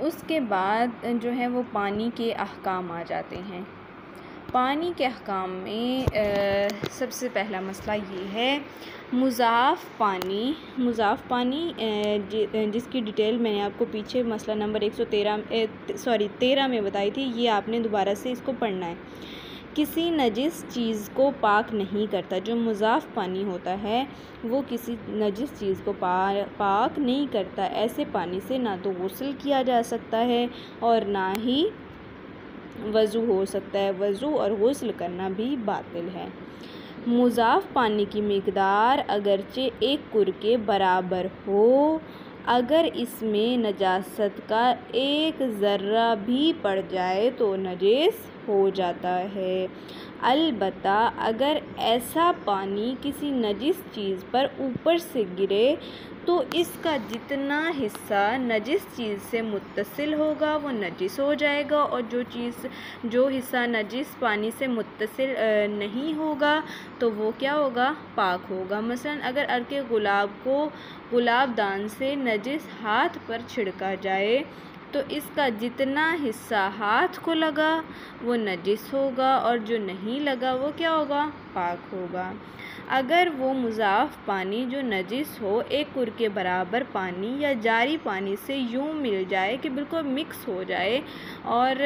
उसके बाद जो है वो पानी के अहकाम आ जाते हैं। पानी के अहकाम में सबसे पहला मसला ये है मुज़ाफ़ पानी जिसकी डिटेल मैंने आपको पीछे मसला नंबर 13 में बताई थी, ये आपने दोबारा से इसको पढ़ना है। किसी नजिस चीज़ को पाक नहीं करता। जो मुज़ाफ़ पानी होता है वो किसी नजिस चीज़ को पाक नहीं करता। ऐसे पानी से ना तो गुस्ल किया जा सकता है और ना ही वज़ू हो सकता है। वज़ू और गुस्ल करना भी बातिल है। मुज़ाफ़ पानी की मिक़दार अगरचे एक कुर के बराबर हो, अगर इसमें नजासत का एक ज़र्रा भी पड़ जाए तो नजिस हो जाता है। अलबत्ता अगर ऐसा पानी किसी नजिस चीज़ पर ऊपर से गिरे तो इसका जितना हिस्सा नजिस चीज़ से मुत्तसिल होगा वो नजिस हो जाएगा, और जो हिस्सा नजिस पानी से मुत्तसिल नहीं होगा तो वो क्या होगा, पाक होगा। मसलन अगर अर्के गुलाब को गुलाब दान से नजिस हाथ पर छिड़का जाए तो इसका जितना हिस्सा हाथ को लगा वो नजिस होगा, और जो नहीं लगा वो क्या होगा, पाक होगा। अगर वो मुज़ाफ़ पानी जो नजिस हो एक कुर के बराबर पानी या जारी पानी से यूँ मिल जाए कि बिल्कुल मिक्स हो जाए और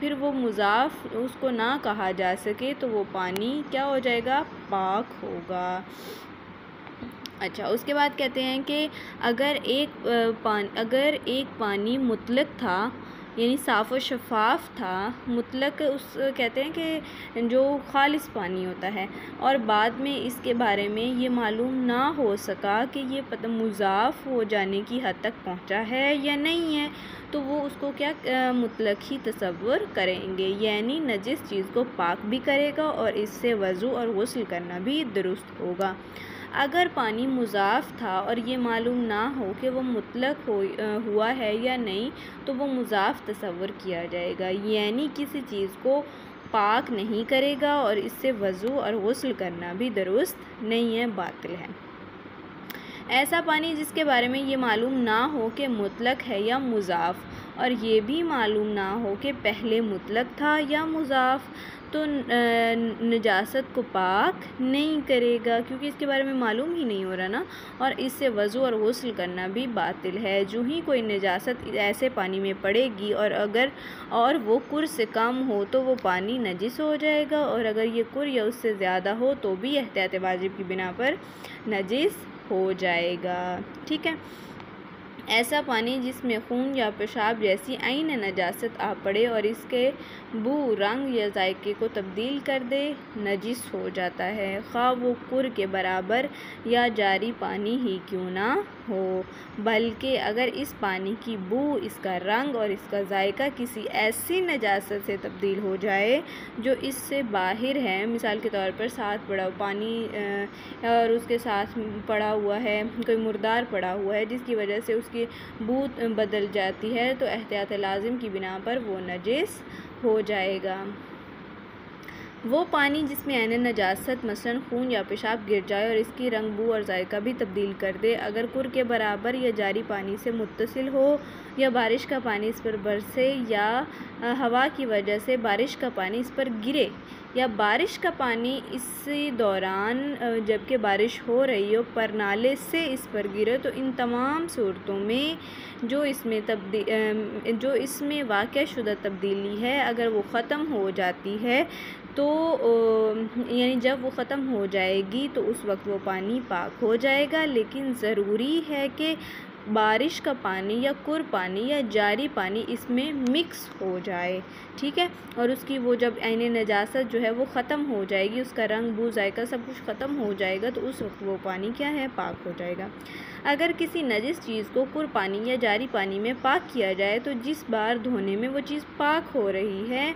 फिर वो मुज़ाफ़ उसको ना कहा जा सके तो वो पानी क्या हो जाएगा, पाक होगा। अच्छा, उसके बाद कहते हैं कि अगर एक पानी मुतलक था, यानी साफ़ व शफ़ाफ़ था, मुतलक उस कहते हैं कि जो खालिस पानी होता है, और बाद में इसके बारे में ये मालूम ना हो सका कि ये मुज़ाफ़ हो जाने की हद तक पहुंचा है या नहीं है, तो वो उसको क्या मुतलक ही तसव्वुर करेंगे, यानी नजिस चीज़ को पाक भी करेगा और इससे वज़ू और गुस्ल करना भी दुरुस्त होगा। अगर पानी मुज़ाफ़ था और ये मालूम ना हो कि वो मुतलक हुआ है या नहीं तो वो मुज़ाफ़ तसव्वुर किया जाएगा, यानी किसी चीज़ को पाक नहीं करेगा और इससे वज़ू और गुस्ल करना भी दुरुस्त नहीं है, बातिल है। ऐसा पानी जिसके बारे में ये मालूम ना हो कि मुतलक है या मुज़ाफ़, और ये भी मालूम ना हो कि पहले मुतलक था या मुज़ाफ़, तो नजासत को पाक नहीं करेगा, क्योंकि इसके बारे में मालूम ही नहीं हो रहा ना, और इससे वज़ू और गुस्ल करना भी बातिल है। जो ही कोई नजासत ऐसे पानी में पड़ेगी और वो कुर से कम हो तो वो पानी नजिस हो जाएगा, और अगर ये कुर या उससे ज़्यादा हो तो भी एहतियात वाजिब की बिना पर नजिस हो जाएगा। ठीक है। ऐसा पानी जिसमें खून या पेशाब जैसी आइन नजासत आ पड़े और इसके बू, रंग या जायके को तब्दील कर दे, नजिस हो जाता है, खा वो कुर के बराबर या जारी पानी ही क्यों ना हो। बल्कि अगर इस पानी की बू, इसका रंग और इसका जायका किसी ऐसी नजासत से तब्दील हो जाए जो इससे बाहर है, मिसाल के तौर पर साथ पड़ा पानी और उसके साथ पड़ा हुआ है कोई मुर्दार पड़ा हुआ है जिसकी वजह से उसकी बू बदल जाती है, तो एहतियात लाजिम की बिना पर वो नजिस हो जाएगा। वो पानी जिसमें ऐन नजासत मसलन खून या पेशाब गिर जाए और इसकी रंग, बू और जायका भी तब्दील कर दे, अगर कुर के बराबर या जारी पानी से मुत्तसिल हो, या बारिश का पानी इस पर बरसे, या हवा की वजह से बारिश का पानी इस पर गिरे, या बारिश का पानी इसी दौरान जबकि बारिश हो रही हो पर नाले से इस पर गिरे, तो इन तमाम सूरतों में जो इसमें वाक़या शुदा तब्दीली है अगर वो ख़त्म हो जाती है तो यानी जब वो ख़त्म हो जाएगी तो उस वक्त वो पानी पाक हो जाएगा। लेकिन ज़रूरी है कि बारिश का पानी या कुर पानी या जारी पानी इसमें मिक्स हो जाए, ठीक है, और उसकी वो जब ऐन नजासत जो है वो ख़त्म हो जाएगी, उसका रंग, बू, जायका सब कुछ ख़त्म हो जाएगा, तो उस वक्त वो पानी क्या है, पाक हो जाएगा। अगर किसी नजिस चीज़ को कुर पानी या जारी पानी में पाक किया जाए तो जिस बार धोने में वो चीज़ पाक हो रही है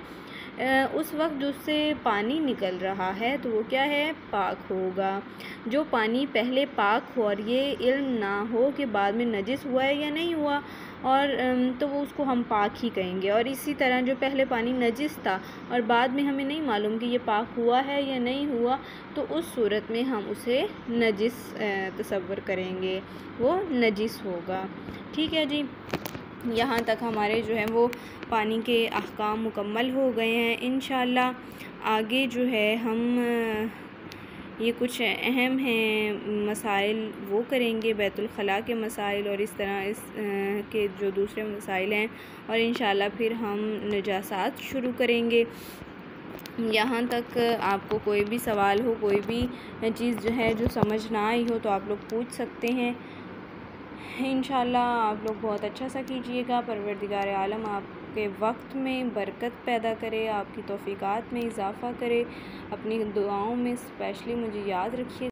उस वक्त जो उससे पानी निकल रहा है तो वो क्या है, पाक होगा। जो पानी पहले पाक हो और ये इल्म ना हो कि बाद में नजिस हुआ है या नहीं हुआ, और तो वो उसको हम पाक ही कहेंगे। और इसी तरह जो पहले पानी नजिस था और बाद में हमें नहीं मालूम कि ये पाक हुआ है या नहीं हुआ, तो उस सूरत में हम उसे नजिस तसव्वुर करेंगे, वो नजिस होगा। ठीक है जी। यहाँ तक हमारे जो है वो पानी के अहकाम मुकम्मल हो गए हैं। इंशाअल्लाह आगे जो है हम ये कुछ अहम हैं मसाइल वो करेंगे, बैतुल ख़ला के मसाइल और इस तरह इस के जो दूसरे मसाइल हैं, और इंशाअल्लाह फिर हम नजासात शुरू करेंगे। यहाँ तक आपको कोई भी सवाल हो, कोई भी चीज़ जो है जो समझ ना आई हो तो आप लोग पूछ सकते हैं। इंशाअल्लाह आप लोग बहुत अच्छा सा कीजिएगा। परवरदिगार आलम आपके वक्त में बरकत पैदा करे, आपकी तौफ़ीक़ात में इजाफ़ा करे। अपनी दुआओं में स्पेशली मुझे याद रखिए।